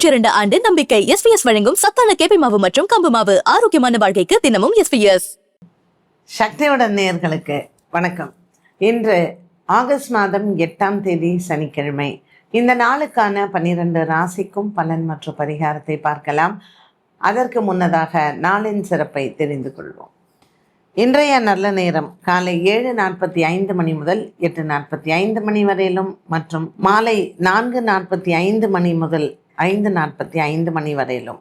102 ஆண்டு நம்பிக்கை. எஸ்பிஎஸ் வழங்கும் சத்தான கேப்பை மாவு மற்றும் கம்பு மாவு. ஆரோக்கியமான வாழ்க்கைக்கு தினமும் எஸ்பிஎஸ். சக்தியுடன் நேயர்களுக்கு வணக்கம். இன்று ஆகஸ்ட் மாதம் 8ஆம் தேதி சனிக்கிழமை. இந்த நாளுக்கான 12 ராசிக்கும் பலன் மற்றும் பரிகாரத்தை பார்க்கலாம். அதற்கு முன்னதாக நாளின் சிறப்பை தெரிந்து கொள்வோம். இன்றைய நல்ல நேரம் காலை 7:45 மணி முதல் 8:45 மணி வரையிலும் மற்றும் மாலை 4:45 மணி முதல் 5:45 மணி வரையிலும்.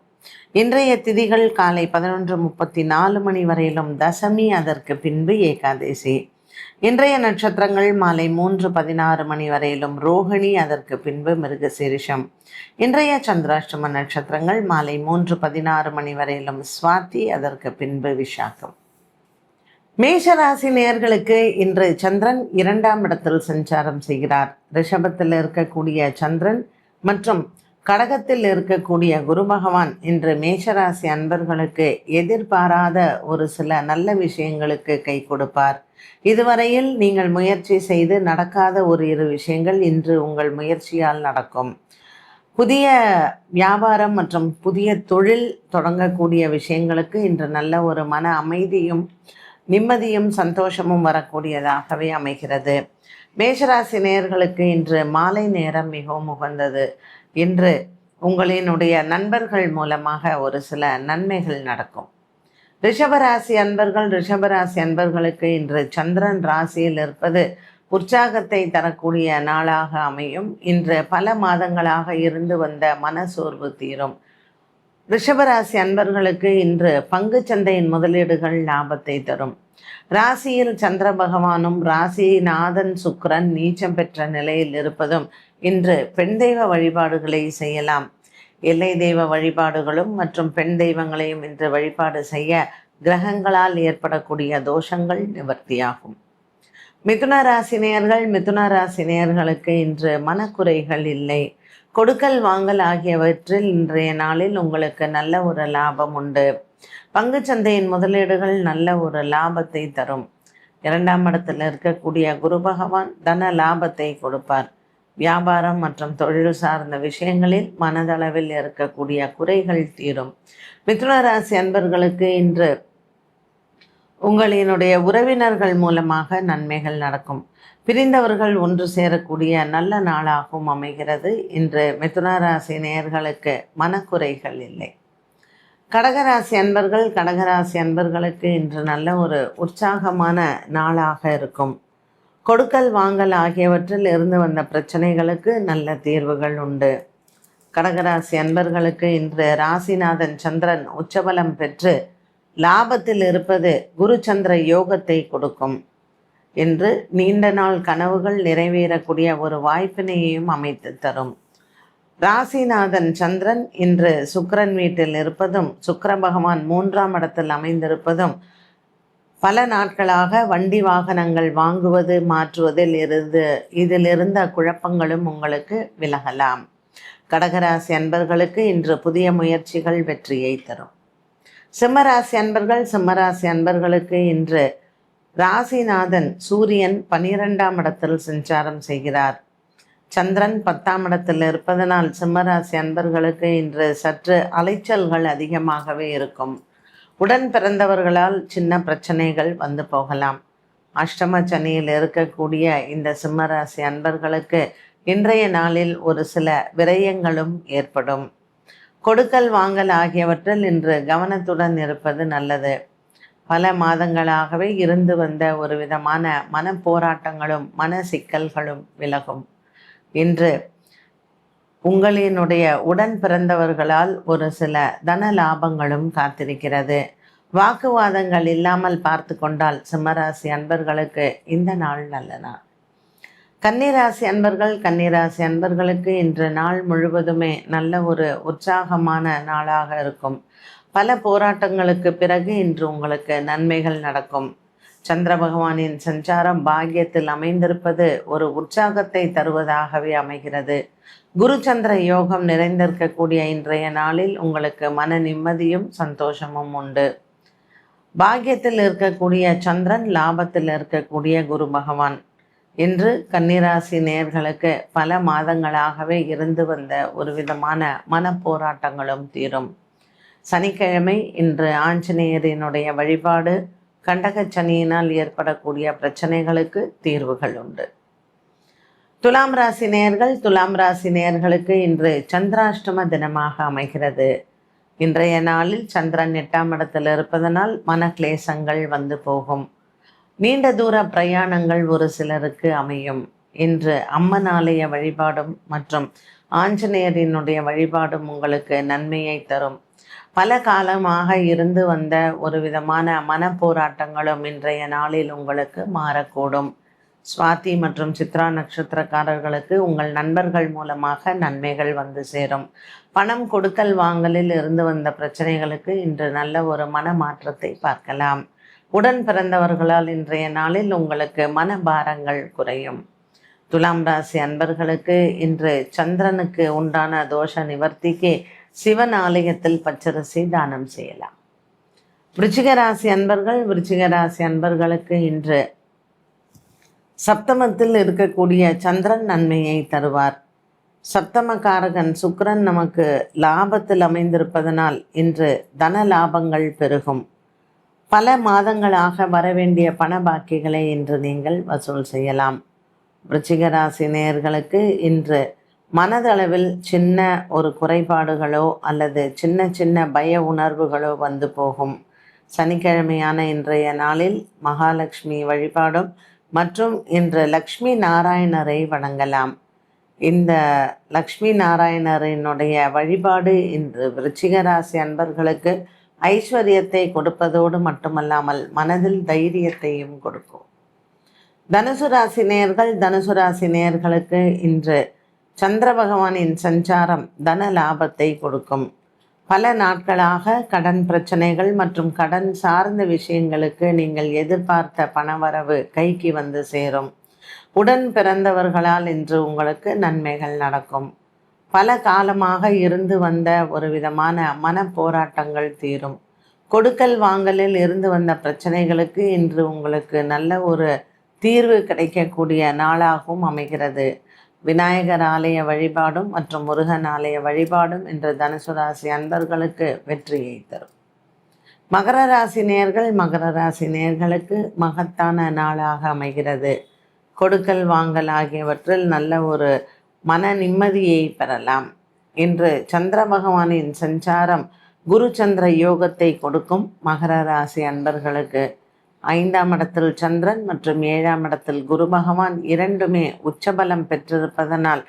இன்றைய திதிகள் காலை 11:34 மணி வரையிலும் தசமி, அதற்கு பின்பு ஏகாதசி. இன்றைய நட்சத்திரங்கள் மாலை 3:16 மணி வரையிலும் ரோகிணி, அதற்கு பின்பு மிருகசீரிஷம். இன்றைய சந்திராஷ்டம நட்சத்திரங்கள் மாலை 3:16 மணி வரையிலும் சுவாதி, அதற்கு பின்பு விஷாகம். மேஷராசி நேயர்களுக்கு இன்று சந்திரன் 2ஆம் இடத்தில் சஞ்சாரம் செய்கிறார். ரிஷபத்தில் இருக்கக்கூடிய சந்திரன் மற்றும் கடகத்தில் இருக்கக்கூடிய குரு பகவான் இன்று மேஷராசி அன்பர்களுக்கு எதிர்பாராத ஒரு சில நல்ல விஷயங்களுக்கு கை கொடுப்பார். இதுவரையில் நீங்கள் முயற்சி செய்து நடக்காத ஒரு இரு விஷயங்கள் இன்று உங்கள் முயற்சியால் நடக்கும். புதிய வியாபாரம் மற்றும் புதிய தொழில் தொடங்கக்கூடிய விஷயங்களுக்கு இன்று நல்ல ஒரு மன அமைதியும் நிம்மதியும் சந்தோஷமும் வரக்கூடியதாகவே அமைகிறது. மேஷராசி நேயர்களுக்கு இன்று மாலை நேரம் மிகவும் உகந்தது. இன்று உங்களினுடைய நண்பர்கள் மூலமாக ஒரு சில நன்மைகள் நடக்கும். ரிஷபராசி அன்பர்களுக்கு இன்று சந்திரன் ராசியில் இருப்பது உற்சாகத்தை தரக்கூடிய நாளாக அமையும். இன்று பல மாதங்களாக இருந்து வந்த மனசோர்வு தீரும். ரிஷபராசி அன்பர்களுக்கு இன்று பங்கு சந்தையின் முதலீடுகள் லாபத்தை தரும். ராசியில் சந்திர பகவானும் ராசிநாதன் சுக்கிரன் நீச்சம் பெற்ற நிலையில் இருப்பதும் இன்று பெண் தெய்வ வழிபாடுகளை செய்யலாம். எல்லை தெய்வ வழிபாடுகளும் மற்றும் பெண் தெய்வங்களையும் இன்று வழிபாடு செய்ய கிரகங்களால் ஏற்படக்கூடிய தோஷங்கள் நிவர்த்தியாகும். மிதுன ராசினியர்களுக்கு இன்று மனக்குறைகள் இல்லை. கொடுக்கல் வாங்கல் ஆகியவற்றில் இன்றைய நாளில் உங்களுக்கு நல்ல ஒரு லாபம் உண்டு. பங்கு சந்தையின் முதலீடுகள் நல்ல ஒரு லாபத்தை தரும். 2ஆம் இடத்தில் இருக்கக்கூடிய குரு பகவான் தன லாபத்தை கொடுப்பார். வியாபாரம் மற்றும் தொழில் சார்ந்த விஷயங்களில் மனதளவில் இருக்கக்கூடிய குறைகள் தீரும். மிதுன ராசி அன்பர்களுக்கு இன்று உங்களினுடைய உறவினர்கள் மூலமாக நன்மைகள் நடக்கும். பிரிந்தவர்கள் ஒன்று சேரக்கூடிய நல்ல நாளாகவும் அமைகிறது. இன்று மிதுன ராசி நேயர்களுக்கு மனக்குறைகள் இல்லை. கடகராசி அன்பர்களுக்கு இன்று நல்ல ஒரு உற்சாகமான நாளாக இருக்கும். கொடுக்கல் வாங்கல் ஆகியவற்றில் இருந்து வந்த பிரச்சனைகளுக்கு நல்ல தீர்வுகள் உண்டு. கடகராசி அன்பர்களுக்கு இன்று ராசிநாதன் சந்திரன் உச்சபலம் பெற்று லாபத்தில் இருப்பது குரு சந்திர யோகத்தை கொடுக்கும். என்று நீண்ட நாள் கனவுகள் நிறைவேறக்கூடிய ஒரு வாய்ப்பினையும் அமைத்து தரும். ராசிநாதன் சந்திரன் இன்று சுக்கிரன் வீட்டில் இருப்பதும் சுக்கிர பகவான் 3ஆம் இடத்தில் அமைந்திருப்பதும் பல நாட்களாக வண்டி வாகனங்கள் வாங்குவது மாற்றுவதில் இதிலிருந்த குழப்பங்களும் உங்களுக்கு விலகலாம். கடகராசி அன்பர்களுக்கு இன்று புதிய முயற்சிகள் வெற்றியை தரும். சிம்மராசி அன்பர்களுக்கு இன்று ராசிநாதன் சூரியன் 12ஆம் இடத்தில் சஞ்சாரம் செய்கிறார். சந்திரன் 10ஆம் இடத்தில் இருப்பதனால் சிம்மராசி அன்பர்களுக்கு இன்று சற்று அலைச்சல்கள் அதிகமாகவே இருக்கும். உடன் பிறந்தவர்களால் சின்ன பிரச்சனைகள் வந்து போகலாம். அஷ்டம சனியில் இருக்கக்கூடிய இந்த சிம்மராசி அன்பர்களுக்கு இன்றைய நாளில் ஒரு சில விரயங்களும் ஏற்படும். கொடுக்கல் வாங்கல் ஆகியவற்றில் இன்று கவனத்துடன் இருப்பது நல்லது. பல மாதங்களாகவே இருந்து வந்த ஒரு விதமான மன போராட்டங்களும் மன சிக்கல்களும் விலகும். இன்று உங்களினுடைய உடன் பிறந்தவர்களால் ஒரு சில தன லாபங்களும் காத்திருக்கிறது. வாக்குவாதங்கள் இல்லாமல் பார்த்து கொண்டால் சிம்மராசி அன்பர்களுக்கு இந்த நாள் நல்ல நாள். கன்னிராசி அன்பர்களுக்கு இன்று நாள் முழுவதுமே நல்ல ஒரு உற்சாகமான நாளாக இருக்கும். பல போராட்டங்களுக்கு பிறகு இன்று உங்களுக்கு நன்மைகள் நடக்கும். சந்திர பகவானின் சஞ்சாரம் பாக்கியத்தில் அமைந்திருப்பது ஒரு உற்சாகத்தை தருவதாகவே அமைகிறது. குரு சந்திர யோகம் நிறைந்திருக்கக்கூடிய இன்றைய நாளில் உங்களுக்கு மன நிம்மதியும் சந்தோஷமும் உண்டு. பாக்கியத்தில் இருக்கக்கூடிய சந்திரன், லாபத்தில் இருக்கக்கூடிய குரு பகவான் இன்று கன்னிராசி நேயர்களுக்கு பல மாதங்களாகவே இருந்து வந்த ஒரு விதமான மனப்போராட்டங்களும் தீரும். சனிக்கிழமை இன்று ஆஞ்சநேயரினுடைய வழிபாடு, கண்டகச்சனியினால் ஏற்படக்கூடிய பிரச்சனைகளுக்கு தீர்வுகள் உண்டு. துலாம் ராசி நேயர்களுக்கு இன்று சந்திராஷ்டம தினமாக அமைகிறது. இன்றைய நாளில் சந்திரன் 8ஆம் இடத்தில் இருப்பதனால் மனக்லேசங்கள் வந்து போகும். நீண்ட தூர பிரயாணங்கள் ஒரு சிலருக்கு அமையும். இன்று அம்மன் ஆலய வழிபாடும் மற்றும் ஆஞ்சநேயரினுடைய வழிபாடும் உங்களுக்கு நன்மையை தரும். பல காலமாக இருந்து வந்த ஒரு விதமான மனப்போராட்டங்களும் இன்றைய நாளில் உங்களுக்கு மாறக்கூடும். சுவாதி மற்றும் சித்ரா நட்சத்திரக்காரர்களுக்கு உங்கள் நண்பர்கள் மூலமாக நன்மைகள் வந்து சேரும். பணம் கொடுக்கல் வாங்கலில் இருந்து வந்த பிரச்சனைகளுக்கு இன்று நல்ல ஒரு மன மாற்றத்தை பார்க்கலாம். உடன் பிறந்தவர்களால் இன்றைய நாளில் உங்களுக்கு மனபாரங்கள் குறையும். துலாம் ராசி அன்பர்களுக்கு இன்று சந்திரனுக்கு உண்டான தோஷ நிவர்த்திக்கு சிவன் ஆலயத்தில் பச்சரிசி தானம் செய்யலாம். விருச்சிக ராசி அன்பர்களுக்கு இன்று சப்தமத்தில் இருக்கக்கூடிய சந்திரன் நன்மையை தருவார். சப்தமகாரகன் சுக்கிரன் நமக்கு லாபத்தில் அமைந்திருப்பதனால் இன்று தன லாபங்கள் பெருகும். பல மாதங்களாக வரவேண்டிய பண பாக்கிகளை இன்று நீங்கள் வசூல் செய்யலாம். விருச்சிக ராசி நேயர்களுக்கு இன்று மனதளவில் சின்ன ஒரு குறைபாடுகளோ அல்லது சின்ன சின்ன பய உணர்வுகளோ வந்து போகும். சனிக்கிழமையான இன்றைய நாளில் மகாலட்சுமி வழிபாடும் மற்றும் இன்று லக்ஷ்மி நாராயணரை வணங்கலாம். இந்த லக்ஷ்மி நாராயணரினுடைய வழிபாடு இன்று விருச்சிக ராசி அன்பர்களுக்கு ஐஸ்வர்யத்தை கொடுப்பதோடு மட்டுமல்லாமல் மனதில் தைரியத்தையும் கொடுக்கும். தனுசு ராசி நேயர்களுக்கு இன்று சந்திர பகவானின் சஞ்சாரம் தன லாபத்தை கொடுக்கும். பல நாட்களாக கடன் பிரச்சனைகள் மற்றும் கடன் சார்ந்த விஷயங்களுக்கு நீங்கள் எதிர்பார்த்த பணவரவு கைக்கு வந்து சேரும். உடன் பிறந்தவர்களால் இன்று உங்களுக்கு நன்மைகள் நடக்கும். பல காலமாக இருந்து வந்த ஒரு விதமான மனப்போராட்டங்கள் தீரும். கொடுக்கல் வாங்கலில் இருந்து வந்த பிரச்சனைகளுக்கு இன்று உங்களுக்கு நல்ல ஒரு தீர்வு கிடைக்கக்கூடிய நாளாகவும் அமைகிறது. விநாயகர் ஆலய வழிபாடும் மற்றும் முருகன் ஆலய வழிபாடும் இன்று தனுசு ராசி அன்பர்களுக்கு வெற்றியை தரும். மகர ராசி நேயர்களுக்கு மகத்தான நாளாக அமைகிறது. கொடுக்கல் வாங்கல் ஆகியவற்றில் நல்ல ஒரு மன நிம்மதியை பெறலாம். இன்று சந்திர பகவானின் சஞ்சாரம் குரு சந்திர யோகத்தை கொடுக்கும். மகர ராசி அன்பர்களுக்கு 5ஆம் இடத்தில் சந்திரன் மற்றும் 7ஆம் இடத்தில் குரு பகவான் இரண்டுமே உச்சபலம் பெற்றிருப்பதனால்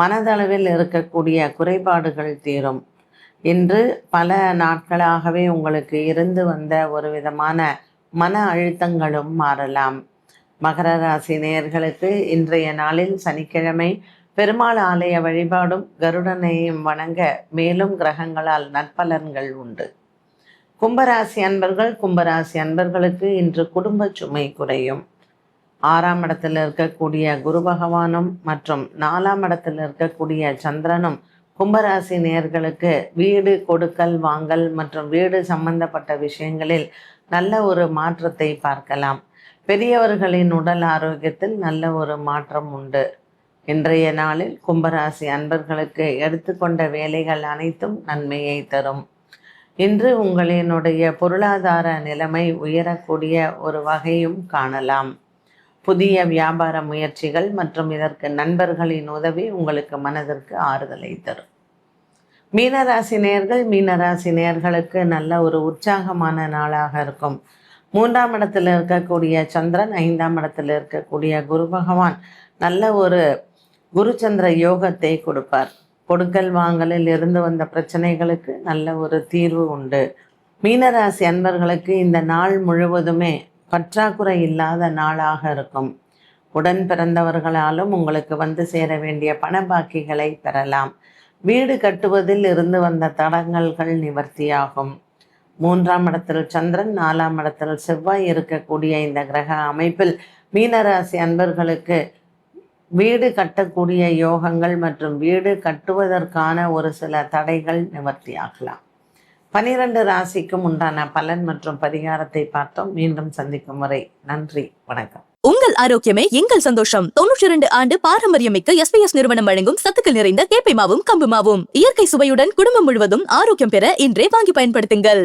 மனதளவில் இருக்கக்கூடிய குறைபாடுகள் தீரும். இன்று பல நாட்களாகவே உங்களுக்கு இருந்து வந்த ஒரு விதமான மன அழுத்தங்களும் மாறலாம். மகர ராசி நேயர்களுக்கு இன்றைய நாளில் சனிக்கிழமை பெருமாள் ஆலய வழிபாடும் கருடனையும் வணங்க மேலும் கிரகங்களால் நற்பலன்கள் உண்டு. கும்பராசி அன்பர்களுக்கு இன்று குடும்ப சுமை குறையும். 6ஆம் இடத்தில் இருக்கக்கூடிய குரு பகவானும் மற்றும் 4ஆம் இடத்தில் இருக்கக்கூடிய சந்திரனும் கும்பராசி நேயர்களுக்கு வீடு கொடுக்கல் வாங்கல் மற்றும் வீடு சம்பந்தப்பட்ட விஷயங்களில் நல்ல ஒரு மாற்றத்தை பார்க்கலாம். பெரியவர்களின் உடல் ஆரோக்கியத்தில் நல்ல ஒரு மாற்றம் உண்டு. இன்றைய நாளில் கும்பராசி அன்பர்களுக்கு எடுத்துக்கொண்ட வேலைகள் அனைத்தும் நன்மையை தரும். இன்று உங்களினுடைய பொருளாதார நிலைமை உயரக்கூடிய ஒரு வகையும் காணலாம். புதிய வியாபார முயற்சிகள் மற்றும் இதற்கு நண்பர்களின் உதவி உங்களுக்கு மனதிற்கு ஆறுதலை தரும். மீனராசி நேயர்களுக்கு நல்ல ஒரு உற்சாகமான நாளாக இருக்கும். 3ஆம் இடத்தில் இருக்கக்கூடிய சந்திரன், 5ஆம் இடத்தில் இருக்கக்கூடிய குரு பகவான் நல்ல ஒரு குரு சந்திர யோகத்தை கொடுப்பார். கொடுக்கல் வாங்கலில் இருந்து வந்த பிரச்சனைகளுக்கு நல்ல ஒரு தீர்வு உண்டு. மீனராசி அன்பர்களுக்கு இந்த நாள் முழுவதுமே பற்றாக்குறை இல்லாத நாளாக இருக்கும். உடன் பிறந்தவர்களாலும் உங்களுக்கு வந்து சேர வேண்டிய பண பாக்கிகளை பெறலாம். வீடு கட்டுவதில் இருந்து வந்த தடங்கல்கள் நிவர்த்தியாகும். 3ஆம் இடத்தில் சந்திரன், 4ஆம் இடத்தில் செவ்வாய் இருக்கக்கூடிய இந்த கிரக அமைப்பில் மீனராசி அன்பர்களுக்கு வீடு கட்டக்கூடிய யோகங்கள் மற்றும் வீடு கட்டுவதற்கான ஒரு சில தடைகள் நிவர்த்தியாகலாம். 12 ராசிக்கும் உண்டான பலன் மற்றும் பரிகாரத்தை பார்த்தோம். மீண்டும் சந்திக்கும் வரை நன்றி, வணக்கம். உங்கள் ஆரோக்கியமே எங்கள் சந்தோஷம். 92 ஆண்டு பாரம்பரியமிக்க SBS நிறுவனம் வழங்கும் சத்துக்கள் நிறைந்த கேப்பை மாவும் கம்பு மாவும். இயற்கை சுவையுடன் குடும்பம் முழுவதும் ஆரோக்கியம் பெற இன்றே வாங்கி பயன்படுத்துங்கள்.